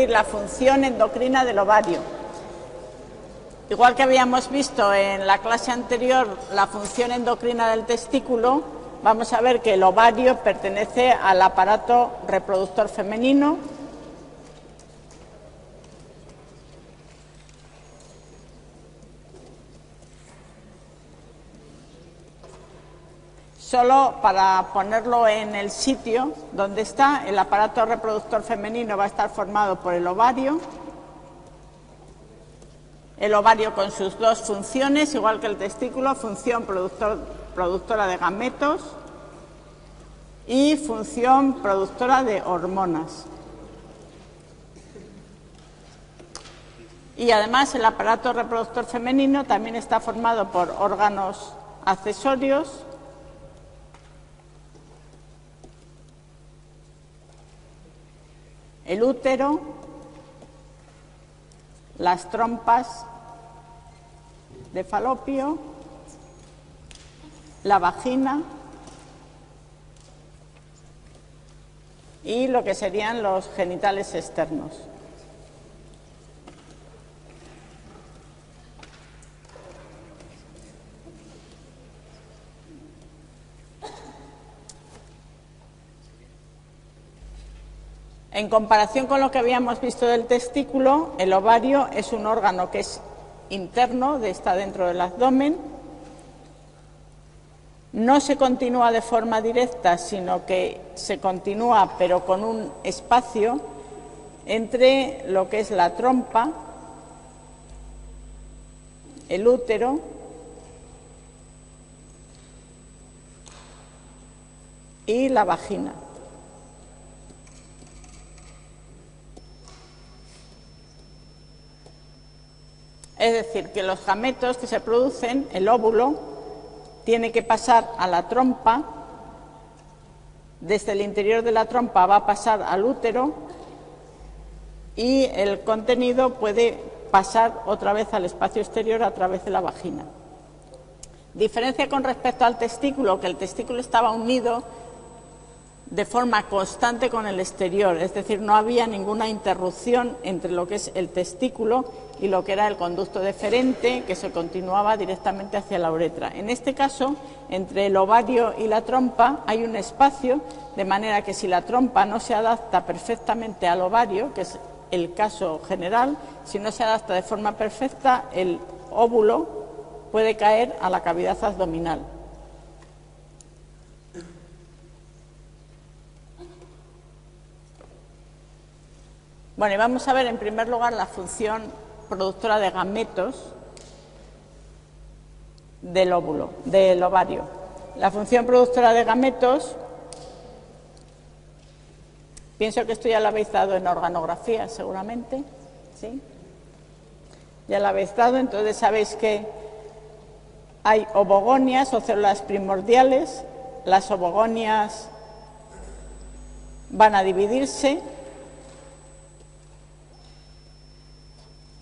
descubrir la función endocrina del ovario. Igual que habíamos visto en la clase anterior la función endocrina del testículo, vamos a ver que el ovario pertenece al aparato reproductor femenino. Solo para ponerlo en el sitio donde está, el aparato reproductor femenino va a estar formado por el ovario con sus dos funciones, igual que el testículo, función productora de gametos y función productora de hormonas. Y además el aparato reproductor femenino también está formado por órganos accesorios, el útero, las trompas de falopio, la vagina y lo que serían los genitales externos. En comparación con lo que habíamos visto del testículo, el ovario es un órgano que es interno, está dentro del abdomen, no se continúa de forma directa, sino que se continúa pero con un espacio entre lo que es la trompa, el útero y la vagina. Es decir, que los gametos que se producen, el óvulo, tiene que pasar a la trompa, desde el interior de la trompa va a pasar al útero y el contenido puede pasar otra vez al espacio exterior a través de la vagina. Diferencia con respecto al testículo, que el testículo estaba unido de forma constante con el exterior, es decir, no había ninguna interrupción entre lo que es el testículo y lo que era el conducto deferente, que se continuaba directamente hacia la uretra. En este caso, entre el ovario y la trompa hay un espacio, de manera que si la trompa no se adapta perfectamente al ovario, que es el caso general, si no se adapta de forma perfecta, el óvulo puede caer a la cavidad abdominal. Bueno, y vamos a ver en primer lugar la función productora de gametos del óvulo, del ovario. La función productora de gametos, pienso que esto ya lo habéis dado en organografía seguramente, ¿sí? Ya lo habéis dado, entonces sabéis que hay ovogonias o células primordiales, las ovogonias van a dividirse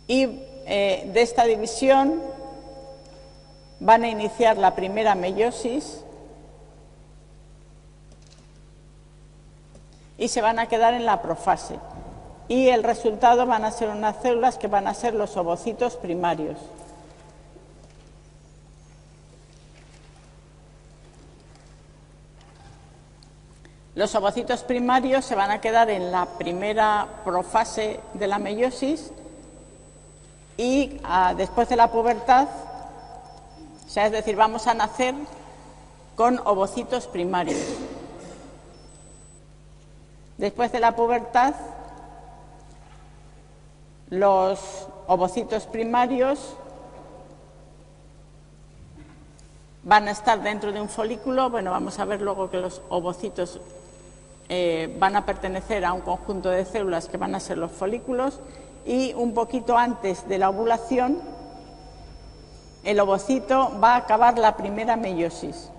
y de esta división van a iniciar la primera meiosis y se van a quedar en la profase. Y el resultado van a ser unas células que van a ser los ovocitos primarios. Los ovocitos primarios se van a quedar en la primera profase de la meiosis y después de la pubertad, o sea, es decir, vamos a nacer con ovocitos primarios. Después de la pubertad, los ovocitos primarios van a estar dentro de un folículo. Bueno, vamos a ver luego que los ovocitos van a pertenecer a un conjunto de células que van a ser los folículos. Y un poquito antes de la ovulación, el ovocito va a acabar la primera meiosis.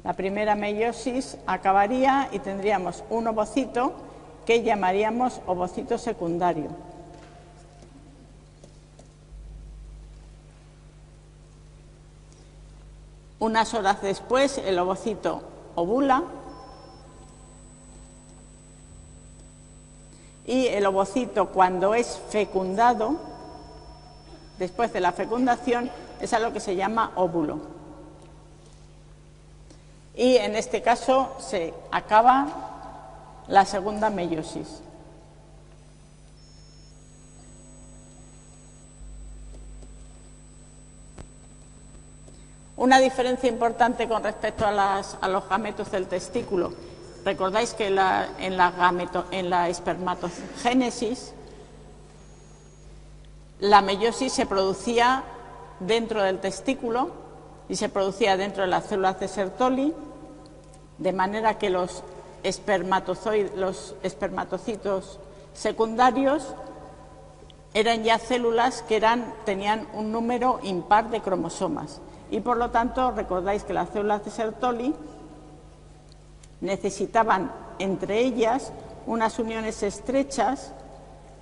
La primera meiosis acabaría y tendríamos un ovocito que llamaríamos ovocito secundario. Unas horas después, el ovocito ovula y el ovocito, cuando es fecundado, después de la fecundación, es a lo que se llama óvulo. Y en este caso se acaba la segunda meiosis. Una diferencia importante con respecto a los gametos del testículo. Recordáis que en la espermatogénesis la meiosis se producía dentro del testículo y se producía dentro de las células de Sertoli, de manera que los espermatocitos secundarios eran ya células que tenían un número impar de cromosomas. Y por lo tanto, recordáis que las células de Sertoli necesitaban entre ellas unas uniones estrechas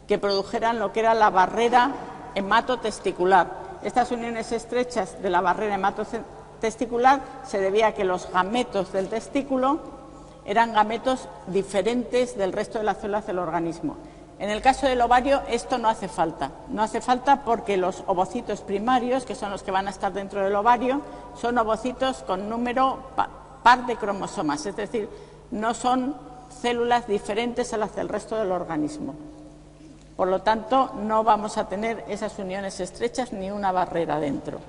que produjeran lo que era la barrera hematotesticular. Estas uniones estrechas de la barrera hematotesticular se debía a que los gametos del testículo eran gametos diferentes del resto de las células del organismo. En el caso del ovario esto no hace falta. No hace falta porque los ovocitos primarios, que son los que van a estar dentro del ovario, son ovocitos con número par de cromosomas, es decir, no son células diferentes a las del resto del organismo. Por lo tanto, no vamos a tener esas uniones estrechas ni una barrera dentro.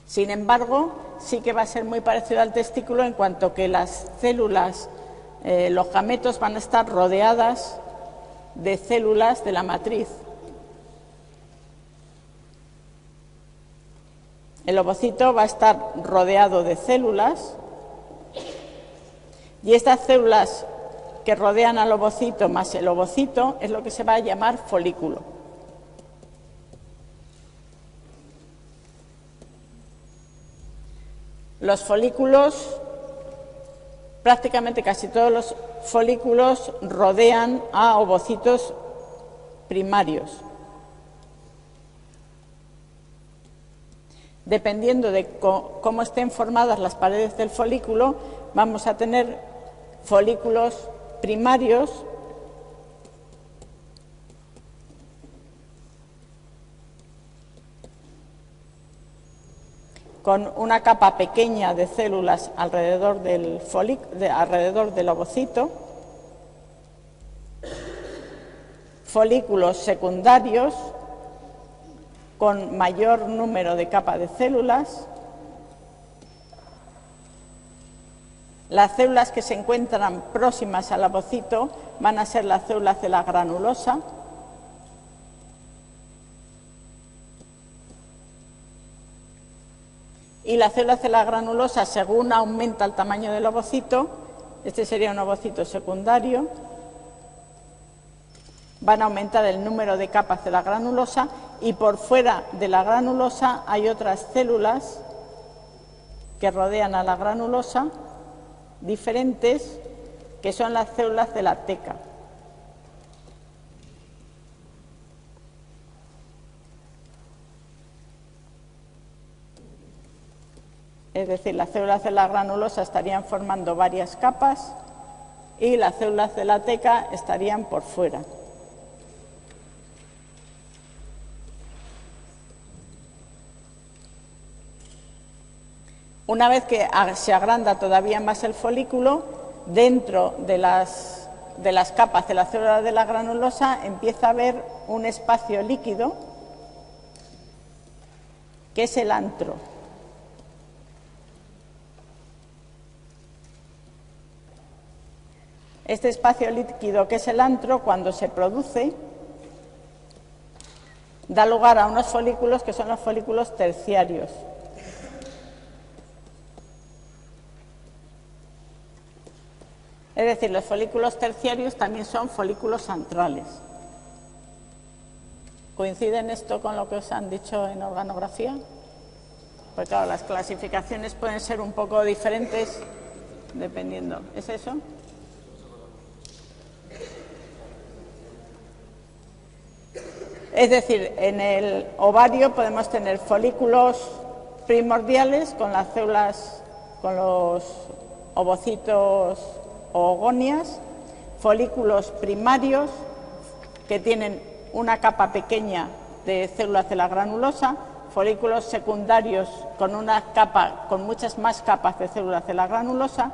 Sin embargo, sí que va a ser muy parecido al testículo en cuanto que las células, los gametos van a estar rodeadas de células de la matriz. El ovocito va a estar rodeado de células y estas células que rodean al ovocito más el ovocito es lo que se va a llamar folículo. Los folículos, prácticamente casi todos los folículos rodean a ovocitos primarios. Dependiendo de cómo estén formadas las paredes del folículo, vamos a tener folículos primarios con una capa pequeña de células alrededor del ovocito, folículos secundarios con mayor número de capas de células. Las células que se encuentran próximas al ovocito van a ser las células de la granulosa. Y las células de la granulosa, según aumenta el tamaño del ovocito, este sería un ovocito secundario, van a aumentar el número de capas de la granulosa y por fuera de la granulosa hay otras células que rodean a la granulosa, diferentes, que son las células de la teca. Es decir, las células de la granulosa estarían formando varias capas y las células de la teca estarían por fuera. Una vez que se agranda todavía más el folículo, dentro de las capas de la célula de la granulosa empieza a haber un espacio líquido que es el antro. Este espacio líquido que es el antro, cuando se produce, da lugar a unos folículos que son los folículos terciarios. Es decir, los folículos terciarios también son folículos antrales. ¿Coincide esto con lo que os han dicho en organografía? Pues claro, las clasificaciones pueden ser un poco diferentes dependiendo. ¿Es eso? Es decir, en el ovario podemos tener folículos primordiales con las células, con los ovocitos o ogonias, folículos primarios que tienen una capa pequeña de células de la granulosa, folículos secundarios con una capa, con muchas más capas de células de la granulosa,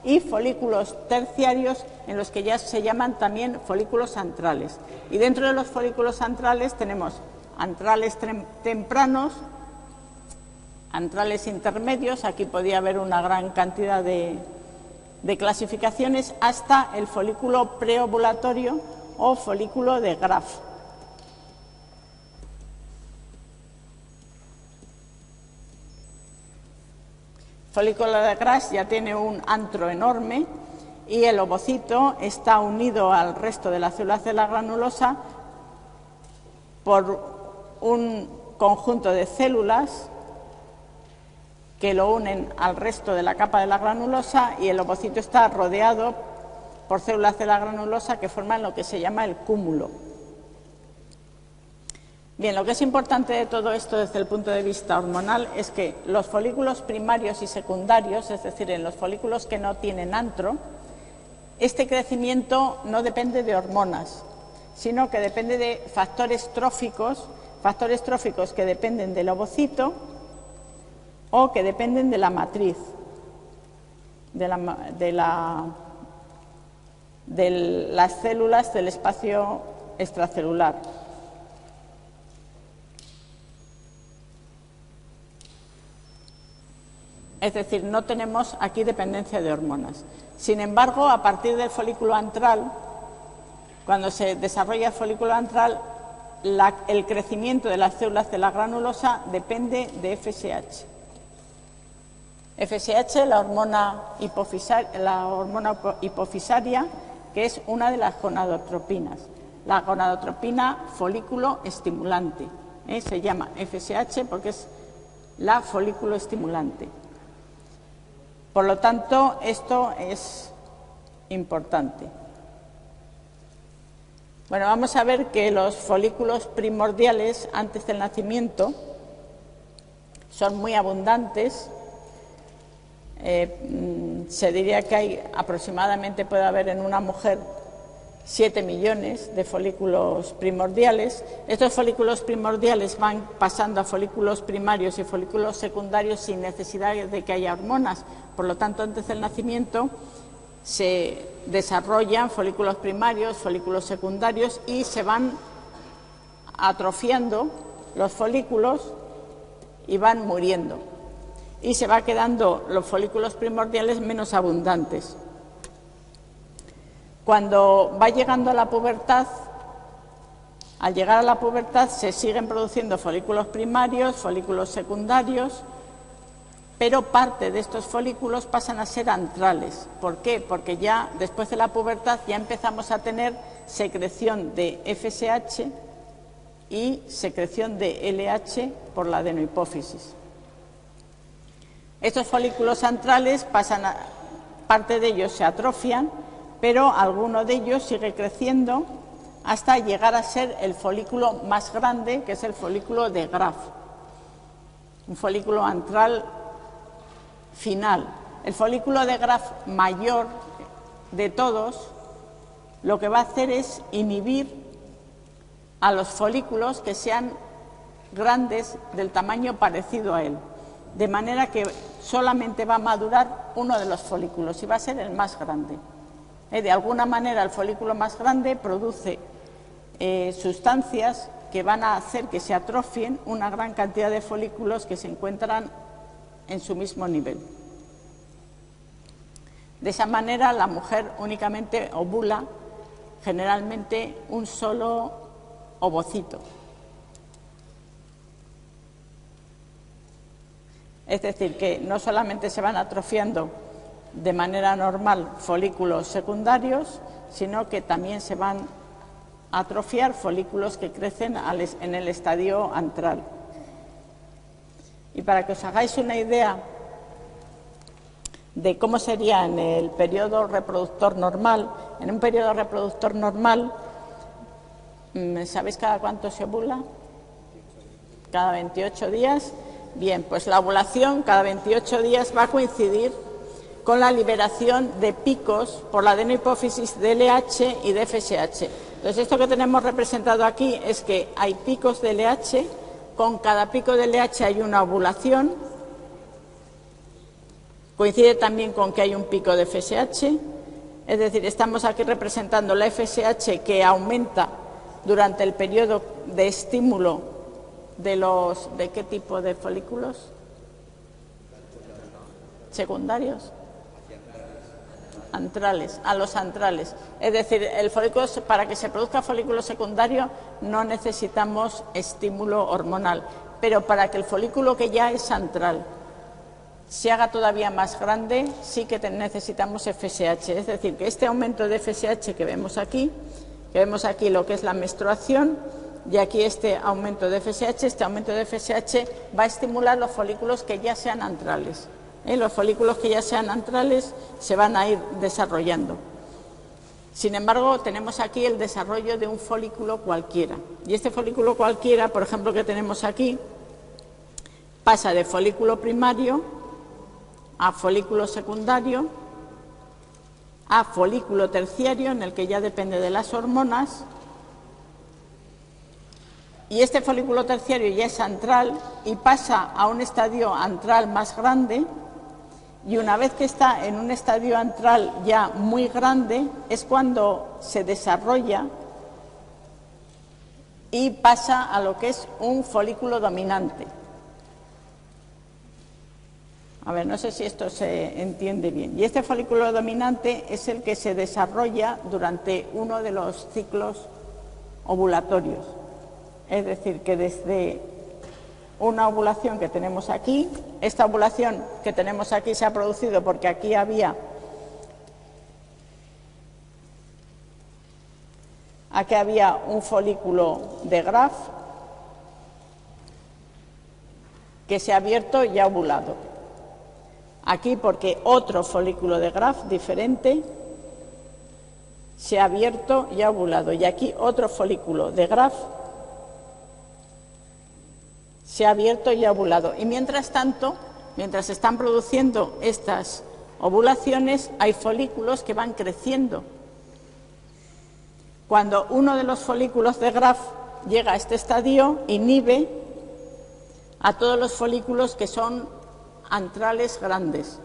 y folículos terciarios en los que ya se llaman también folículos antrales. Y dentro de los folículos antrales tenemos antrales tempranos, antrales intermedios, aquí podía haber una gran cantidad de clasificaciones, hasta el folículo preovulatorio o folículo de Graf. El folículo de Graf ya tiene un antro enorme y el ovocito está unido al resto de las células de la granulosa por un conjunto de células que lo unen al resto de la capa de la granulosa, y el ovocito está rodeado por células de la granulosa que forman lo que se llama el cúmulo. Bien, lo que es importante de todo esto desde el punto de vista hormonal es que los folículos primarios y secundarios, es decir, en los folículos que no tienen antro, este crecimiento no depende de hormonas, sino que depende de factores tróficos que dependen del ovocito o que dependen de la matriz, de las células del espacio extracelular. Es decir, no tenemos aquí dependencia de hormonas. Sin embargo, a partir del folículo antral, cuando se desarrolla el folículo antral, el crecimiento de las células de la granulosa depende de FSH. FSH, la hormona hipofisaria, que es una de las gonadotropinas. La gonadotropina folículo estimulante. Se llama FSH porque es la folículo estimulante. Por lo tanto, esto es importante. Bueno, vamos a ver que los folículos primordiales antes del nacimiento son muy abundantes. Se diría que hay aproximadamente, puede haber en una mujer 7 millones de folículos primordiales. Estos folículos primordiales van pasando a folículos primarios y folículos secundarios sin necesidad de que haya hormonas. Por lo tanto, antes del nacimiento se desarrollan folículos primarios, folículos secundarios, y se van atrofiando los folículos y van muriendo. Y se va quedando los folículos primordiales menos abundantes. Cuando va llegando a la pubertad, al llegar a la pubertad se siguen produciendo folículos primarios, folículos secundarios, pero parte de estos folículos pasan a ser antrales. ¿Por qué? Porque ya después de la pubertad ya empezamos a tener secreción de FSH y secreción de LH por la adenohipófisis. Estos folículos antrales parte de ellos se atrofian, pero alguno de ellos sigue creciendo hasta llegar a ser el folículo más grande, que es el folículo de Graf, un folículo antral final. El folículo de Graf mayor de todos lo que va a hacer es inhibir a los folículos que sean grandes del tamaño parecido a él, de manera que solamente va a madurar uno de los folículos y va a ser el más grande. De alguna manera el folículo más grande produce sustancias que van a hacer que se atrofien una gran cantidad de folículos que se encuentran en su mismo nivel. De esa manera la mujer únicamente ovula generalmente un solo ovocito. Es decir, que no solamente se van atrofiando de manera normal folículos secundarios, sino que también se van a atrofiar folículos que crecen en el estadio antral. Y para que os hagáis una idea de cómo sería en el periodo reproductor normal, en un periodo reproductor normal, ¿sabéis cada cuánto se ovula? Cada 28 días. Bien, pues la ovulación cada 28 días va a coincidir con la liberación de picos por la adenohipófisis de LH y de FSH. Entonces, esto que tenemos representado aquí es que hay picos de LH, con cada pico de LH hay una ovulación, coincide también con que hay un pico de FSH, es decir, estamos aquí representando la FSH que aumenta durante el periodo de estímulo ¿de qué tipo de folículos? ¿Secundarios? Antrales, a los antrales. Es decir, el folículo, para que se produzca folículo secundario no necesitamos estímulo hormonal, pero para que el folículo que ya es antral se haga todavía más grande, sí que necesitamos FSH. Es decir, que este aumento de FSH que vemos aquí lo que es la menstruación, y aquí este aumento de FSH va a estimular los folículos que ya sean antrales. Los folículos que ya sean antrales se van a ir desarrollando. Sin embargo, tenemos aquí el desarrollo de un folículo cualquiera. Y este folículo cualquiera, por ejemplo, que tenemos aquí, pasa de folículo primario a folículo secundario, a folículo terciario, en el que ya depende de las hormonas. Y este folículo terciario ya es antral y pasa a un estadio antral más grande. Y una vez que está en un estadio antral ya muy grande, es cuando se desarrolla y pasa a lo que es un folículo dominante. A ver, no sé si esto se entiende bien. Y este folículo dominante es el que se desarrolla durante uno de los ciclos ovulatorios. Es decir, que desde una ovulación que tenemos aquí, esta ovulación que tenemos aquí se ha producido porque aquí había un folículo de Graf que se ha abierto y ha ovulado. Aquí porque otro folículo de Graf diferente se ha abierto y ha ovulado. Y aquí otro folículo de Graf se ha abierto y ha ovulado. Y mientras tanto, mientras se están produciendo estas ovulaciones, hay folículos que van creciendo. Cuando uno de los folículos de Graf llega a este estadio, inhibe a todos los folículos que son antrales grandes.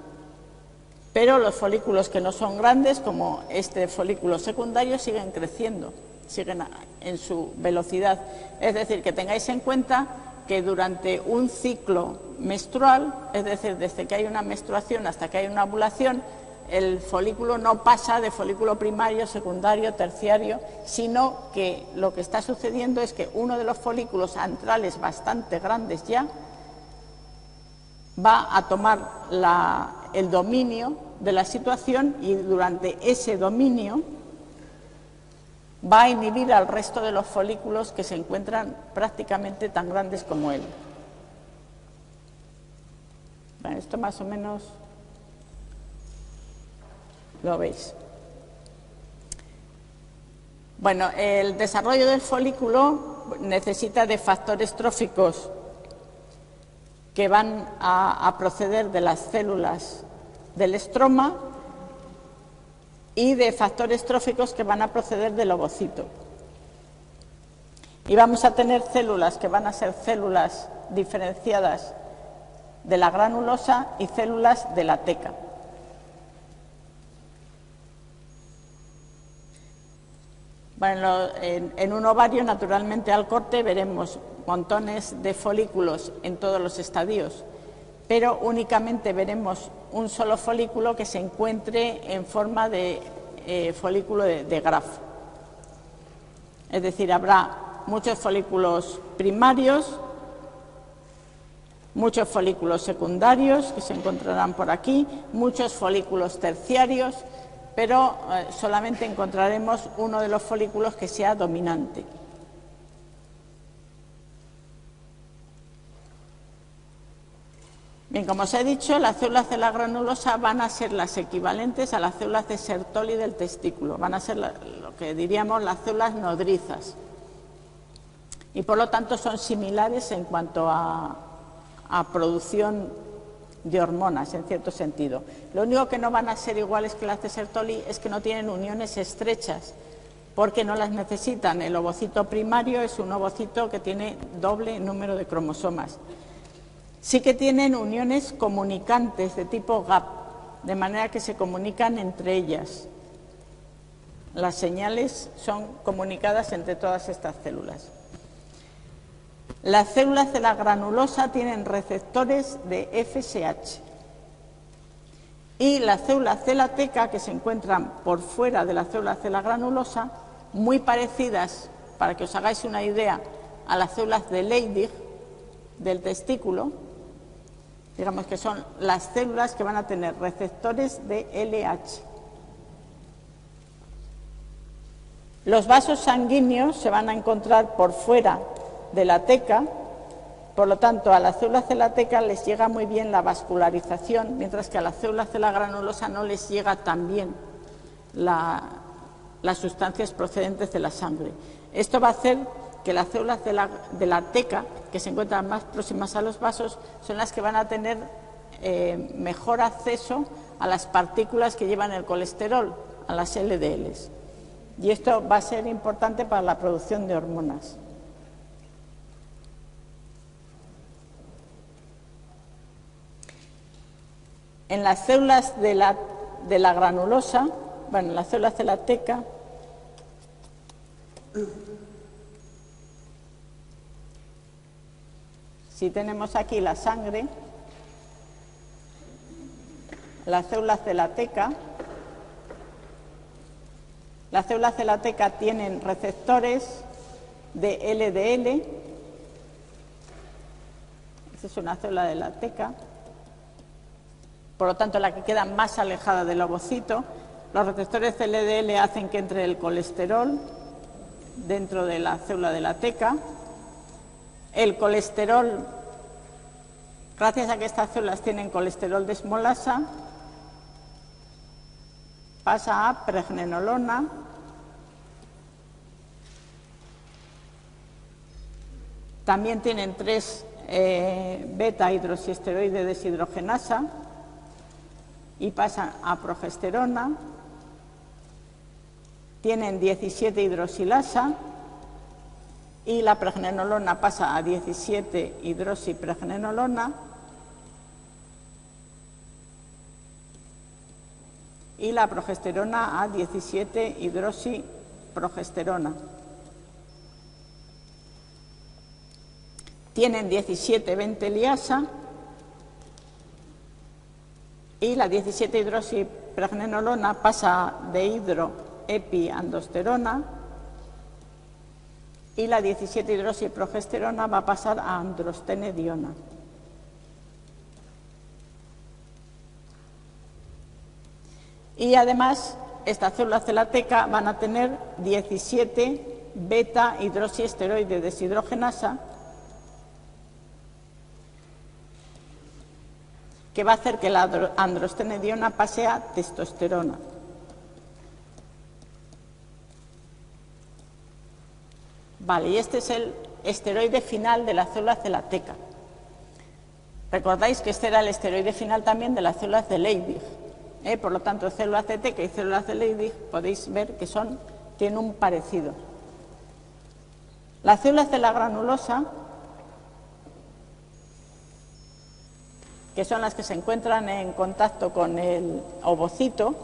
Pero los folículos que no son grandes, como este folículo secundario, siguen creciendo, siguen en su velocidad. Es decir, que tengáis en cuenta que durante un ciclo menstrual, es decir, desde que hay una menstruación hasta que hay una ovulación, el folículo no pasa de folículo primario, secundario, terciario, sino que lo que está sucediendo es que uno de los folículos antrales bastante grandes ya va a tomar el dominio de la situación y durante ese dominio va a inhibir al resto de los folículos que se encuentran prácticamente tan grandes como él. Bueno, esto más o menos lo veis. Bueno, el desarrollo del folículo necesita de factores tróficos que van a proceder de las células del estroma y de factores tróficos que van a proceder del ovocito. Y vamos a tener células que van a ser células diferenciadas de la granulosa y células de la teca. Bueno, en un ovario, naturalmente, al corte veremos montones de folículos en todos los estadios, pero únicamente veremos un solo folículo que se encuentre en forma de folículo de Graf. Es decir, habrá muchos folículos primarios, muchos folículos secundarios que se encontrarán por aquí, muchos folículos terciarios, pero solamente encontraremos uno de los folículos que sea dominante. Bien, como os he dicho, las células de la granulosa van a ser las equivalentes a las células de Sertoli del testículo, van a ser lo que diríamos las células nodrizas. Y por lo tanto son similares en cuanto a producción de hormonas, en cierto sentido. Lo único que no van a ser iguales que las de Sertoli es que no tienen uniones estrechas, porque no las necesitan. El ovocito primario es un ovocito que tiene doble número de cromosomas. Sí que tienen uniones comunicantes de tipo gap, de manera que se comunican entre ellas. Las señales son comunicadas entre todas estas células. Las células de la granulosa tienen receptores de FSH y las células de la teca, que se encuentran por fuera de las células de la granulosa, muy parecidas, para que os hagáis una idea, a las células de Leydig del testículo, digamos que son las células que van a tener receptores de LH. Los vasos sanguíneos se van a encontrar por fuera de la teca, por lo tanto a las células de la teca les llega muy bien la vascularización, mientras que a las células de la granulosa no les llega tan bien las sustancias procedentes de la sangre. Esto va a hacer que las células de la teca, que se encuentran más próximas a los vasos, son las que van a tener mejor acceso a las partículas que llevan el colesterol, a las LDLs. Y esto va a ser importante para la producción de hormonas. En las células de la granulosa, bueno, en las células de la teca, si tenemos aquí la sangre, las células de la teca tienen receptores de LDL. Esta es una célula de la teca, por lo tanto la que queda más alejada del ovocito. Los receptores de LDL hacen que entre el colesterol dentro de la célula de la teca. El colesterol, gracias a que estas células tienen colesterol desmolasa, pasa a pregnenolona, también tienen 3 beta hidroxiesteroide deshidrogenasa y pasan a progesterona, tienen 17 hidroxilasa y la pregnenolona pasa a 17 hidroxipregnenolona y la progesterona a 17 hidroxiprogesterona. Tienen 17 venteliasa y la 17 hidroxipregnenolona pasa de hidroepiandrosterona y la 17 hidroxiprogesterona va a pasar a androstenediona. Y además, estas células de la teca van a tener 17 beta hidroxiesteroide deshidrogenasa, que va a hacer que la androstenediona pase a testosterona. Vale, y este es el esteroide final de las células de la teca. Recordáis que este era el esteroide final también de las células de Leydig. Por lo tanto, células de teca y células de Leydig podéis ver que tienen un parecido. Las células de la granulosa, que son las que se encuentran en contacto con el ovocito,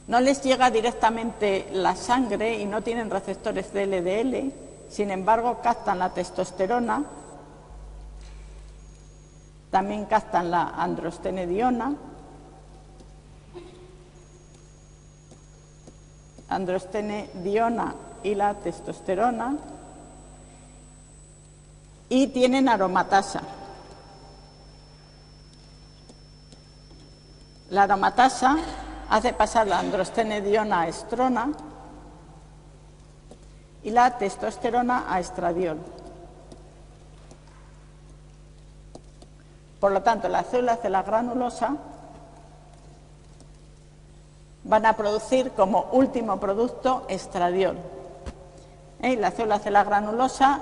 no les llega directamente la sangre y no tienen receptores de LDL, sin embargo captan la testosterona, también captan la androstenediona, y la testosterona, y tienen aromatasa. La aromatasa hace pasar la androstenediona a estrona y la testosterona a estradiol. Por lo tanto, las células de la granulosa van a producir como último producto estradiol. Y las células de la granulosa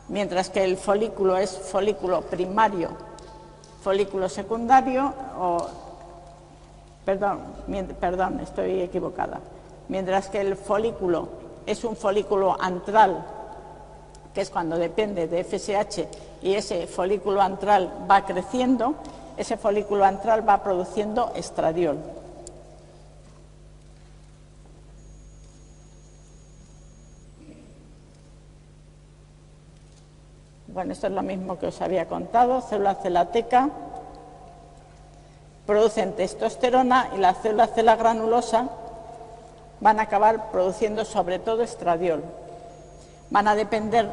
mientras que el folículo es folículo primario, folículo secundario, perdón, estoy equivocada. Mientras que el folículo es un folículo antral, que es cuando depende de FSH y ese folículo antral va creciendo, ese folículo antral va produciendo estradiol. Bueno, esto es lo mismo que os había contado. Célula celateca producen testosterona y las células cela granulosa van a acabar produciendo sobre todo estradiol. Van a depender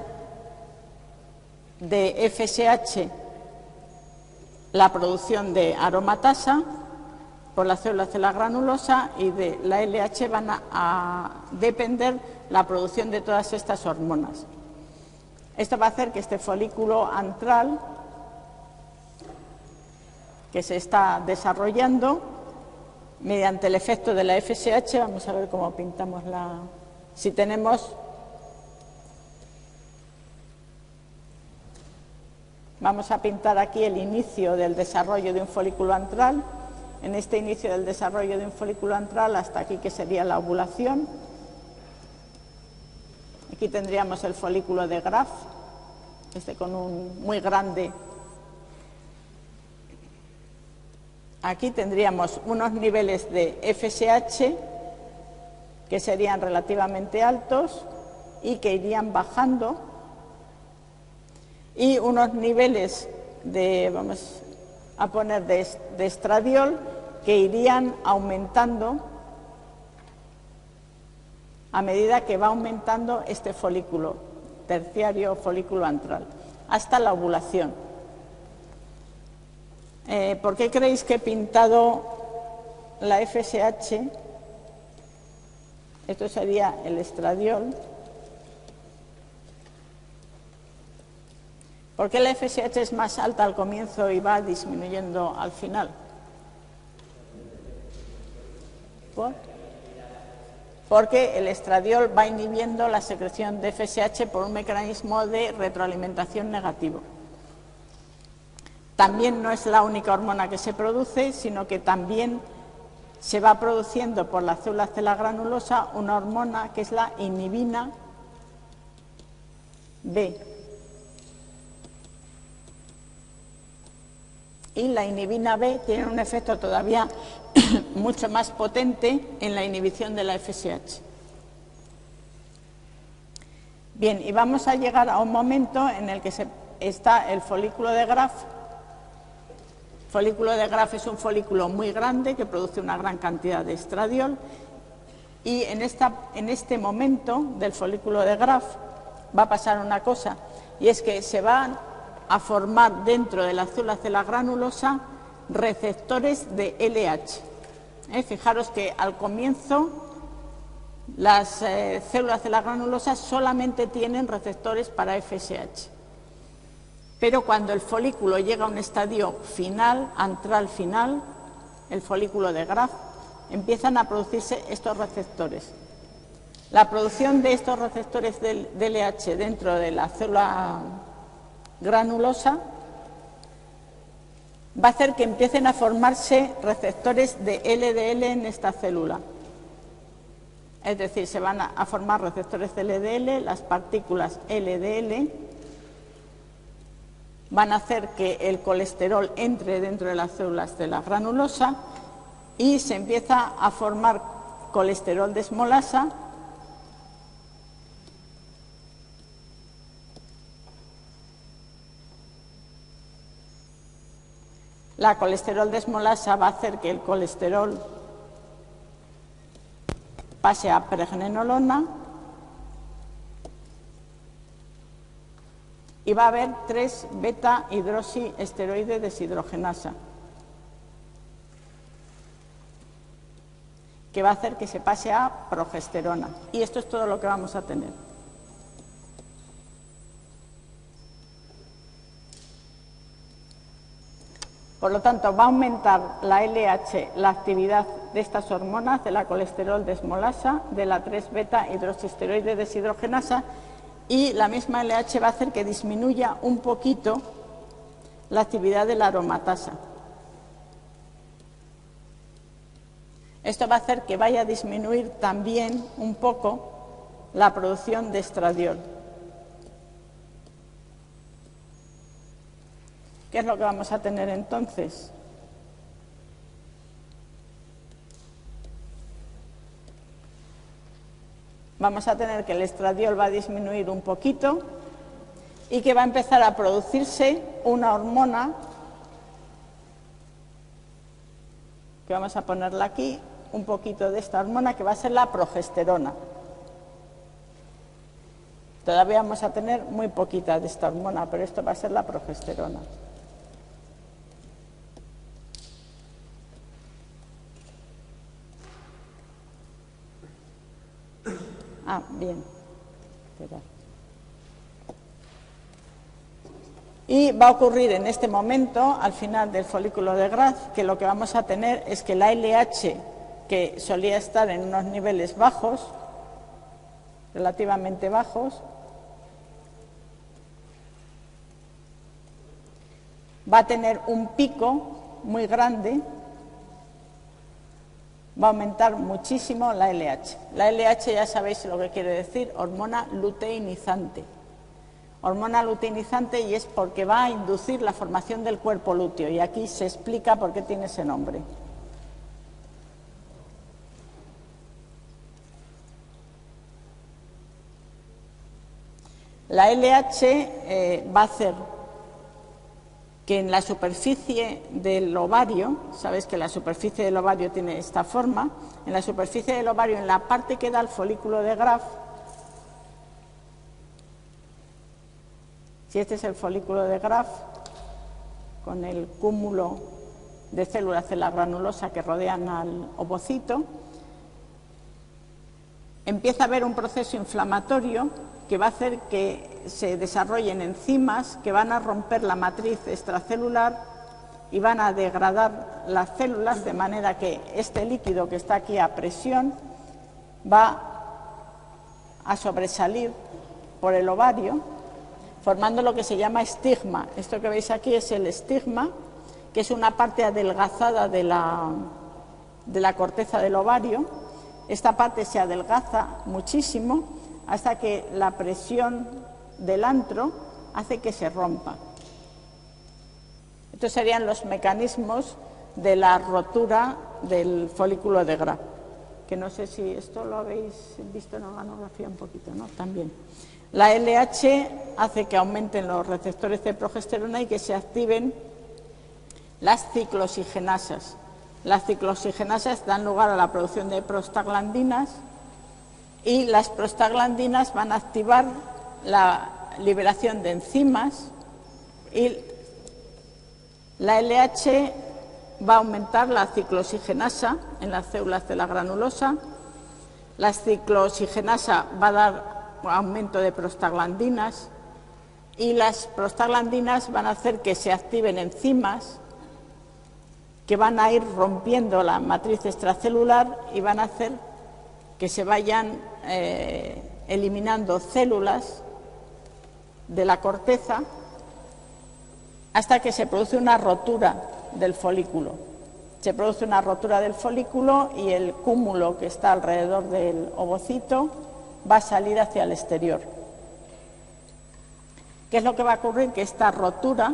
de FSH la producción de aromatasa por la célula cela granulosa y de la LH van a depender la producción de todas estas hormonas. Esto va a hacer que este folículo antral que se está desarrollando mediante el efecto de la FSH, vamos a ver cómo pintamos si tenemos, vamos a pintar aquí el inicio del desarrollo de un folículo antral. En este inicio del desarrollo de un folículo antral, hasta aquí que sería la ovulación. Aquí tendríamos el folículo de Graf, con un muy grande. Aquí tendríamos unos niveles de FSH que serían relativamente altos y que irían bajando, y unos niveles vamos a poner de estradiol que irían aumentando a medida que va aumentando este folículo terciario o folículo antral hasta la ovulación. ¿Por qué creéis que he pintado la FSH? Esto sería el estradiol. ¿Por qué la FSH es más alta al comienzo y va disminuyendo al final? Porque el estradiol va inhibiendo la secreción de FSH por un mecanismo de retroalimentación negativo. También no es la única hormona que se produce, sino que también se va produciendo por la célula cela granulosa una hormona que es la inhibina B. Y la inhibina B tiene un efecto todavía mucho más potente en la inhibición de la FSH. Bien, y vamos a llegar a un momento en el que está el folículo de Graf. El folículo de Graf es un folículo muy grande que produce una gran cantidad de estradiol, y en este momento del folículo de Graf va a pasar una cosa, y es que se van a formar dentro de la célula cela granulosa receptores de LH. Fijaros que al comienzo las células cela granulosas solamente tienen receptores para FSH. Pero cuando el folículo llega a un estadio final, antral final, el folículo de Graf, empiezan a producirse estos receptores. La producción de estos receptores del LH dentro de la célula granulosa va a hacer que empiecen a formarse receptores de LDL en esta célula. Es decir, se van a formar receptores de LDL, las partículas LDL van a hacer que el colesterol entre dentro de las células de la granulosa y se empieza a formar colesterol desmolasa, la colesterol desmolasa va a hacer que el colesterol pase a pregnenolona y va a haber 3-beta-hidroxiesteroide deshidrogenasa, que va a hacer que se pase a progesterona. Y esto es todo lo que vamos a tener. Por lo tanto, va a aumentar la LH, la actividad de estas hormonas, de la colesterol desmolasa, de la 3-beta-hidroxiesteroide deshidrogenasa, y la misma LH va a hacer que disminuya un poquito la actividad de la aromatasa. Esto va a hacer que vaya a disminuir también un poco la producción de estradiol. ¿Qué es lo que vamos a tener entonces? Vamos a tener que el estradiol va a disminuir un poquito y que va a empezar a producirse una hormona, que vamos a ponerla aquí, un poquito de esta hormona, que va a ser la progesterona. Todavía vamos a tener muy poquita de esta hormona, pero esto va a ser la progesterona. Ah, bien. Espera. Y va a ocurrir en este momento, al final del folículo de Graf, que lo que vamos a tener es que la LH, que solía estar en unos niveles bajos, relativamente bajos, va a tener un pico muy grande, va a aumentar muchísimo la LH. La LH ya sabéis lo que quiere decir, hormona luteinizante. Hormona luteinizante, y es porque va a inducir la formación del cuerpo lúteo, y aquí se explica por qué tiene ese nombre. La LH va a hacer que en la superficie del ovario, sabéis que la superficie del ovario tiene esta forma, en la superficie del ovario, en la parte que da el folículo de Graf, si este es el folículo de Graf, con el cúmulo de células de la granulosa que rodean al ovocito, empieza a haber un proceso inflamatorio que va a hacer que se desarrollen enzimas que van a romper la matriz extracelular y van a degradar las células, de manera que este líquido que está aquí a presión va a sobresalir por el ovario, formando lo que se llama estigma. Esto que veis aquí es el estigma, que es una parte adelgazada de la corteza del ovario. Esta parte se adelgaza muchísimo hasta que la presión del antro hace que se rompa. Estos serían los mecanismos de la rotura del folículo de Graf, que no sé si esto lo habéis visto en organografía un poquito, ¿no? También. La LH hace que aumenten los receptores de progesterona y que se activen las ciclooxigenasas. Las ciclooxigenasas dan lugar a la producción de prostaglandinas, y las prostaglandinas van a activar la liberación de enzimas, y la LH va a aumentar la ciclooxigenasa en las células de la granulosa. La ciclooxigenasa va a dar aumento de prostaglandinas, y las prostaglandinas van a hacer que se activen enzimas que van a ir rompiendo la matriz extracelular y van a hacer que se vayan eliminando células de la corteza hasta que se produce una rotura del folículo. Se produce una rotura del folículo y el cúmulo que está alrededor del ovocito va a salir hacia el exterior. ¿Qué es lo que va a ocurrir? Que esta rotura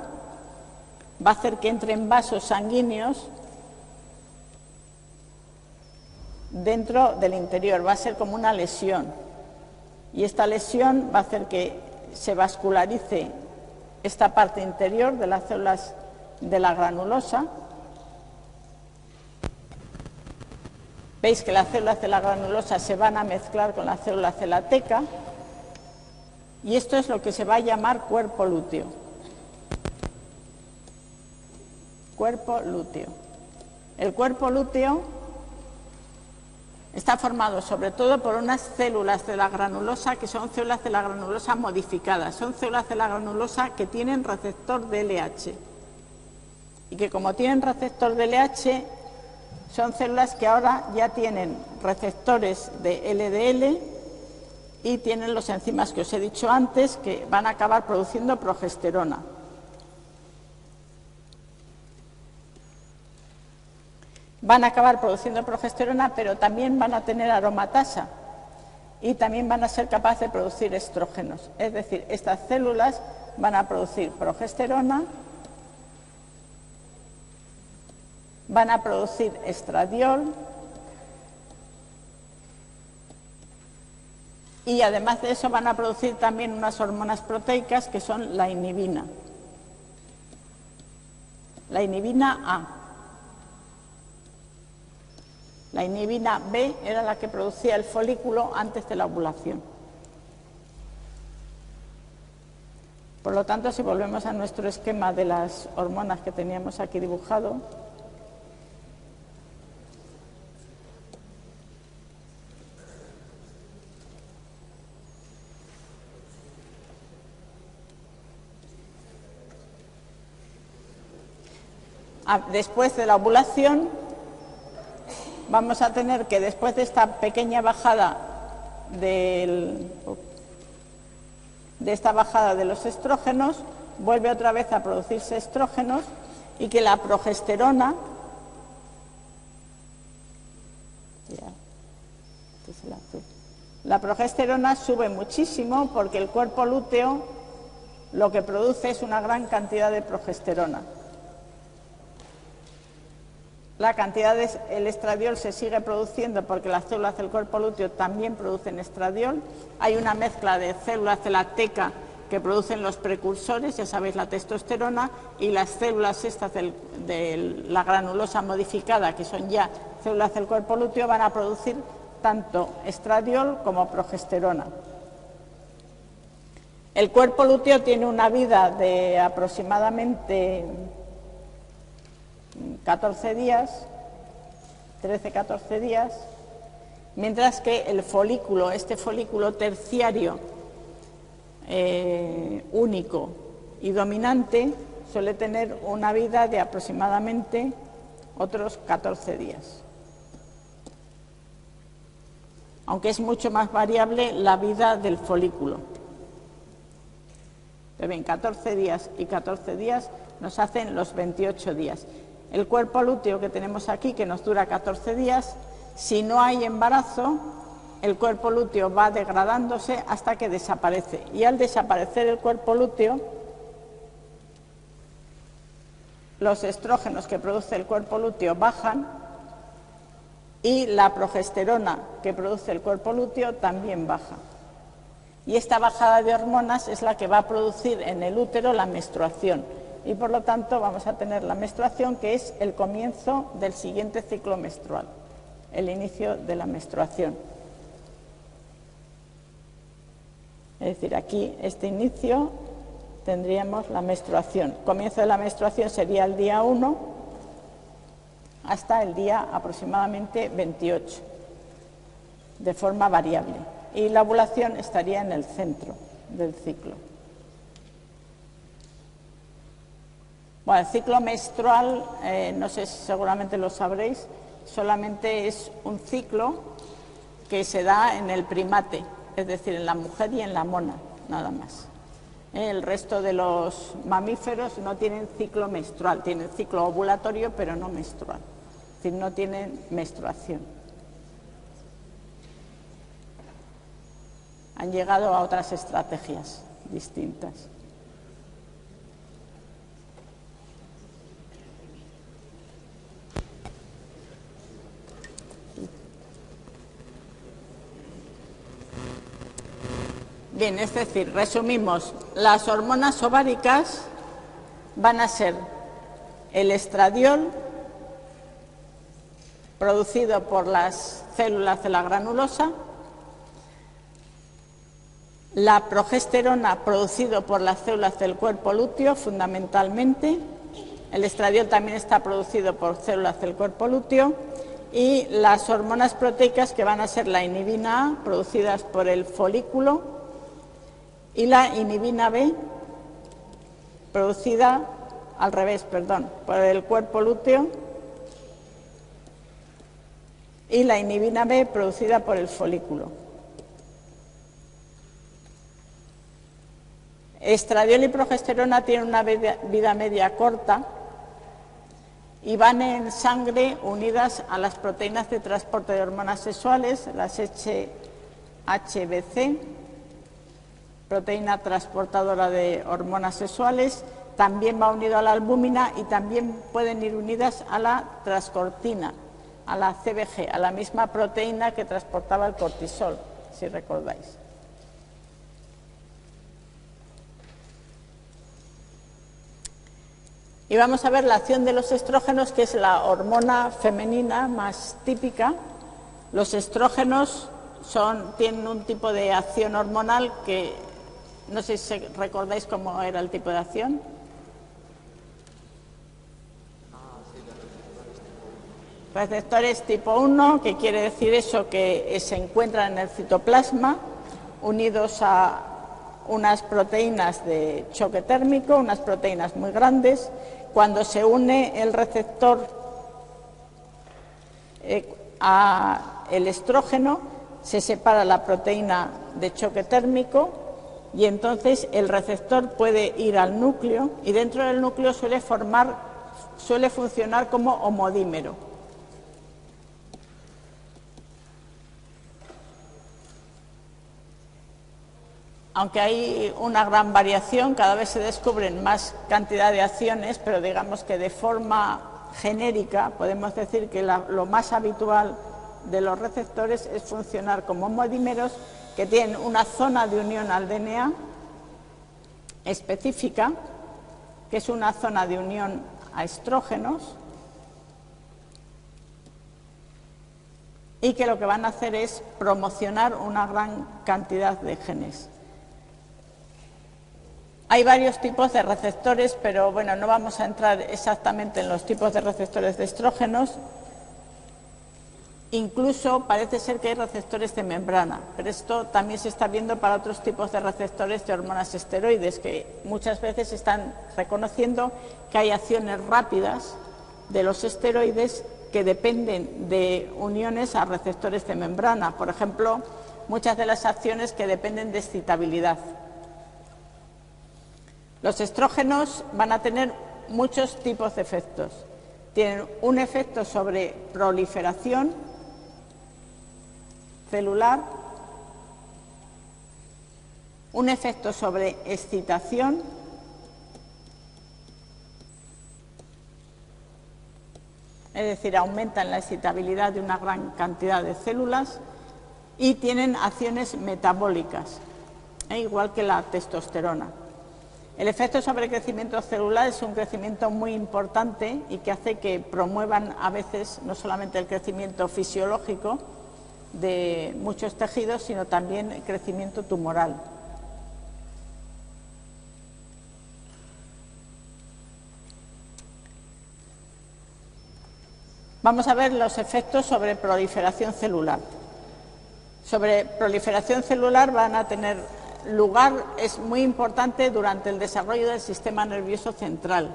va a hacer que entren vasos sanguíneos dentro del interior, va a ser como una lesión, y esta lesión va a hacer que se vascularice esta parte interior de las células de la granulosa. Veis que las células de la granulosa se van a mezclar con las células de la teca, y esto es lo que se va a llamar cuerpo lúteo. Cuerpo lúteo. El cuerpo lúteo está formado sobre todo por unas células de la granulosa que son células de la granulosa modificadas. Son células de la granulosa que tienen receptor de LH. Y que como tienen receptor de LH, son células que ahora ya tienen receptores de LDL y tienen los enzimas que os he dicho antes, que van a acabar produciendo progesterona. Van a acabar produciendo progesterona, pero también van a tener aromatasa y también van a ser capaces de producir estrógenos. Es decir, estas células van a producir progesterona, van a producir estradiol y además de eso van a producir también unas hormonas proteicas que son la inhibina A. La inhibina B era la que producía el folículo antes de la ovulación. Por lo tanto, si volvemos a nuestro esquema de las hormonas que teníamos aquí dibujado, después de la ovulación vamos a tener que, después de esta pequeña bajada de los estrógenos, vuelve otra vez a producirse estrógenos y que la progesterona, sube muchísimo porque el cuerpo lúteo lo que produce es una gran cantidad de progesterona. La cantidad del estradiol se sigue produciendo porque las células del cuerpo lúteo también producen estradiol. Hay una mezcla de células de la teca que producen los precursores, ya sabéis, la testosterona, y las células estas de la granulosa modificada, que son ya células del cuerpo lúteo, van a producir tanto estradiol como progesterona. El cuerpo lúteo tiene una vida de aproximadamente 14 días, 13-14 días, mientras que el folículo, este folículo terciario único y dominante, suele tener una vida de aproximadamente otros 14 días. Aunque es mucho más variable la vida del folículo. Ven, 14 días y 14 días nos hacen los 28 días. El cuerpo lúteo que tenemos aquí, que nos dura 14 días, si no hay embarazo, el cuerpo lúteo va degradándose hasta que desaparece. Y al desaparecer el cuerpo lúteo, los estrógenos que produce el cuerpo lúteo bajan y la progesterona que produce el cuerpo lúteo también baja. Y esta bajada de hormonas es la que va a producir en el útero la menstruación. Y por lo tanto vamos a tener la menstruación, que es el comienzo del siguiente ciclo menstrual, el inicio de la menstruación. Es decir, aquí este inicio tendríamos la menstruación. Comienzo de la menstruación sería el día 1 hasta el día aproximadamente 28, de forma variable. Y la ovulación estaría en el centro del ciclo. Bueno, el ciclo menstrual, no sé si seguramente lo sabréis, solamente es un ciclo que se da en el primate, es decir, en la mujer y en la mona, nada más. El resto de los mamíferos no tienen ciclo menstrual, tienen ciclo ovulatorio, pero no menstrual, es decir, no tienen menstruación. Han llegado a otras estrategias distintas. Bien, es decir, resumimos, las hormonas ováricas van a ser el estradiol, producido por las células de la granulosa, la progesterona, producido por las células del cuerpo lúteo, fundamentalmente. El estradiol también está producido por células del cuerpo lúteo, y las hormonas proteicas, que van a ser la inhibina A, producidas por el folículo, y la inhibina B, producida al revés, por el cuerpo lúteo, y la inhibina B, producida por el folículo. Estradiol y progesterona tienen una vida media corta y van en sangre unidas a las proteínas de transporte de hormonas sexuales, las HBC, proteína transportadora de hormonas sexuales, también va unido a la albúmina y también pueden ir unidas a la transcortina, a la CBG, a la misma proteína que transportaba el cortisol, si recordáis. Y vamos a ver la acción de los estrógenos, que es la hormona femenina más típica. Los estrógenos tienen un tipo de acción hormonal que, no sé si recordáis cómo era el tipo de acción. Receptores tipo 1, que quiere decir eso, que se encuentran en el citoplasma, unidos a unas proteínas de choque térmico, unas proteínas muy grandes. Cuando se une el receptor al estrógeno, se separa la proteína de choque térmico y entonces el receptor puede ir al núcleo y dentro del núcleo suele funcionar como homodímero. Aunque hay una gran variación, cada vez se descubren más cantidad de acciones, pero digamos que de forma genérica podemos decir que lo más habitual de los receptores es funcionar como homodímeros que tienen una zona de unión al DNA específica, que es una zona de unión a estrógenos, y que lo que van a hacer es promocionar una gran cantidad de genes. Hay varios tipos de receptores, pero bueno, no vamos a entrar exactamente en los tipos de receptores de estrógenos. Incluso parece ser que hay receptores de membrana, pero esto también se está viendo para otros tipos de receptores de hormonas esteroides, que muchas veces están reconociendo que hay acciones rápidas de los esteroides que dependen de uniones a receptores de membrana. Por ejemplo, muchas de las acciones que dependen de excitabilidad. Los estrógenos van a tener muchos tipos de efectos. Tienen un efecto sobre proliferación celular, un efecto sobre excitación, es decir, aumentan la excitabilidad de una gran cantidad de células, y tienen acciones metabólicas, igual que la testosterona. El efecto sobre el crecimiento celular es un crecimiento muy importante y que hace que promuevan a veces no solamente el crecimiento fisiológico de muchos tejidos, sino también el crecimiento tumoral. Vamos a ver los efectos sobre proliferación celular. Sobre proliferación celular van a tener lugar, es muy importante durante el desarrollo del sistema nervioso central.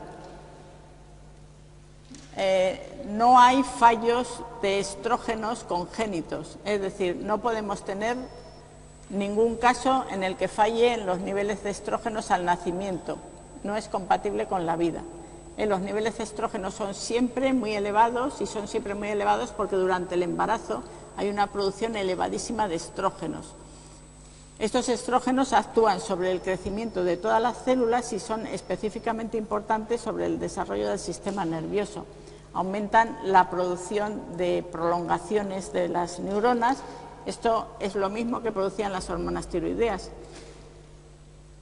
No hay fallos de estrógenos congénitos, es decir, no podemos tener ningún caso en el que fallen los niveles de estrógenos al nacimiento, no es compatible con la vida. Los niveles de estrógenos son siempre muy elevados, y son siempre muy elevados porque durante el embarazo hay una producción elevadísima de estrógenos. Estos estrógenos actúan sobre el crecimiento de todas las células y son específicamente importantes sobre el desarrollo del sistema nervioso. Aumentan la producción de prolongaciones de las neuronas. Esto es lo mismo que producían las hormonas tiroideas.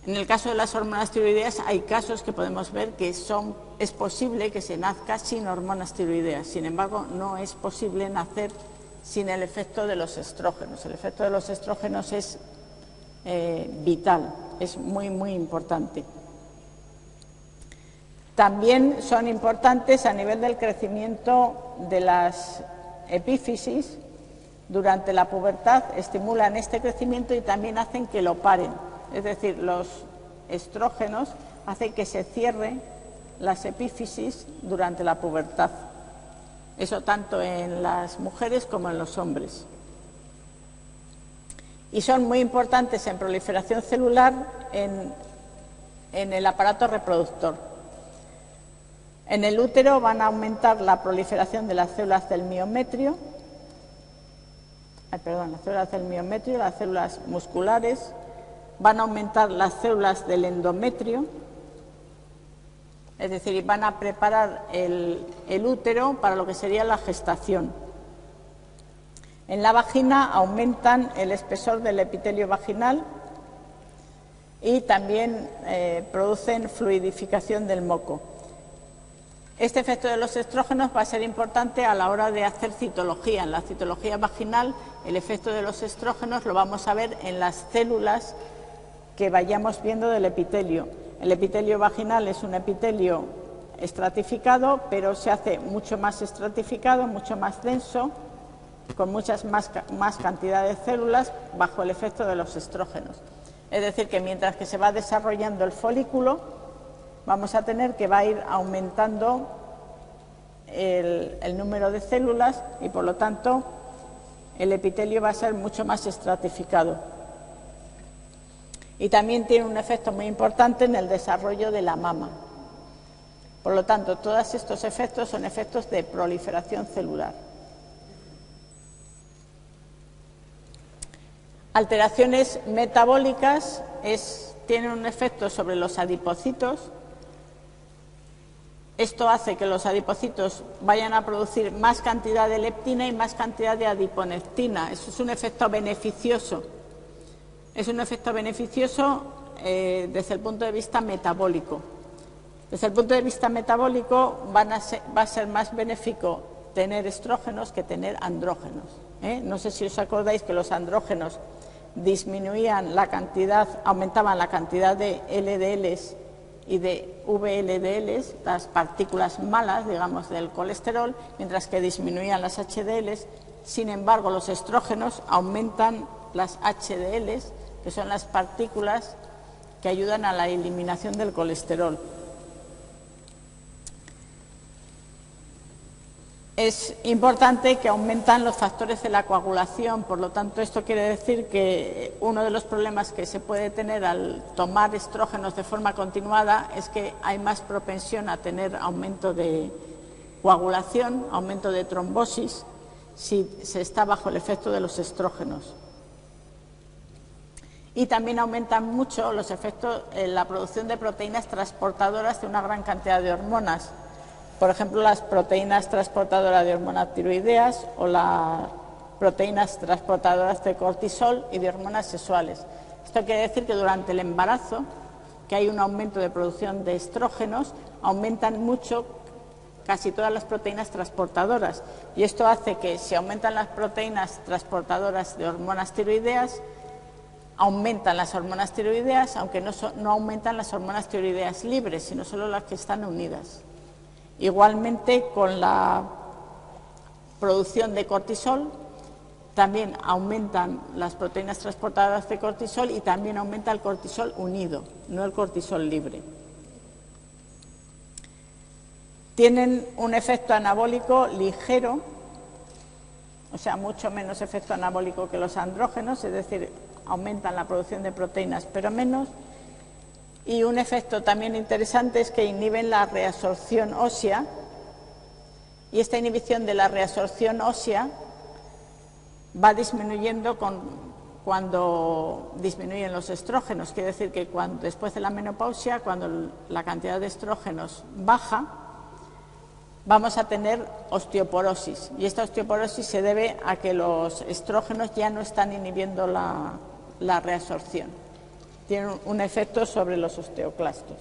En el caso de las hormonas tiroideas hay casos que podemos ver que es posible que se nazca sin hormonas tiroideas. Sin embargo, no es posible nacer sin el efecto de los estrógenos. El efecto de los estrógenos es vital, es muy, muy importante. También son importantes a nivel del crecimiento de las epífisis. Durante la pubertad estimulan este crecimiento y también hacen que lo paren. Es decir, los estrógenos hacen que se cierren las epífisis durante la pubertad. Eso tanto en las mujeres como en los hombres. Y son muy importantes en proliferación celular en en el aparato reproductor. En el útero van a aumentar la proliferación de las células del miometrio, las células musculares, van a aumentar las células del endometrio, es decir, van a preparar el útero para lo que sería la gestación. En la vagina aumentan el espesor del epitelio vaginal y también producen fluidificación del moco. Este efecto de los estrógenos va a ser importante a la hora de hacer citología. En la citología vaginal, el efecto de los estrógenos lo vamos a ver en las células que vayamos viendo del epitelio. El epitelio vaginal es un epitelio estratificado, pero se hace mucho más estratificado, mucho más denso, con muchas más cantidad de células bajo el efecto de los estrógenos. Es decir, que mientras que se va desarrollando el folículo, vamos a tener que va a ir aumentando el número de células y, por lo tanto, el epitelio va a ser mucho más estratificado. Y también tiene un efecto muy importante en el desarrollo de la mama. Por lo tanto, todos estos efectos son efectos de proliferación celular. Alteraciones metabólicas tienen un efecto sobre los adipocitos. Esto hace que los adipocitos vayan a producir más cantidad de leptina y más cantidad de adiponectina. Eso es un efecto beneficioso. Es un efecto beneficioso desde el punto de vista metabólico. Desde el punto de vista metabólico va a ser más benéfico tener estrógenos que tener andrógenos. No sé si os acordáis que los andrógenos disminuían la cantidad, aumentaban la cantidad de LDLs y de VLDLs, las partículas malas, digamos, del colesterol, mientras que disminuían las HDLs. Sin embargo, los estrógenos aumentan las HDLs, que son las partículas que ayudan a la eliminación del colesterol. Es importante que aumentan los factores de la coagulación, por lo tanto, esto quiere decir que uno de los problemas que se puede tener al tomar estrógenos de forma continuada es que hay más propensión a tener aumento de coagulación, aumento de trombosis, si se está bajo el efecto de los estrógenos. Y también aumentan mucho los efectos en la producción de proteínas transportadoras de una gran cantidad de hormonas. Por ejemplo, las proteínas transportadoras de hormonas tiroideas o las proteínas transportadoras de cortisol y de hormonas sexuales. Esto quiere decir que durante el embarazo, que hay un aumento de producción de estrógenos, aumentan mucho casi todas las proteínas transportadoras. Y esto hace que si aumentan las proteínas transportadoras de hormonas tiroideas, aumentan las hormonas tiroideas, aunque no aumentan las hormonas tiroideas libres, sino solo las que están unidas. Igualmente, con la producción de cortisol, también aumentan las proteínas transportadoras de cortisol y también aumenta el cortisol unido, no el cortisol libre. Tienen un efecto anabólico ligero, o sea, mucho menos efecto anabólico que los andrógenos, es decir, aumentan la producción de proteínas, pero menos. Y un efecto también interesante es que inhiben la reabsorción ósea, y esta inhibición de la reabsorción ósea va disminuyendo cuando disminuyen los estrógenos. Quiere decir que después de la menopausia, cuando la cantidad de estrógenos baja, vamos a tener osteoporosis. Y esta osteoporosis se debe a que los estrógenos ya no están inhibiendo la reabsorción. Tienen un efecto sobre los osteoclastos.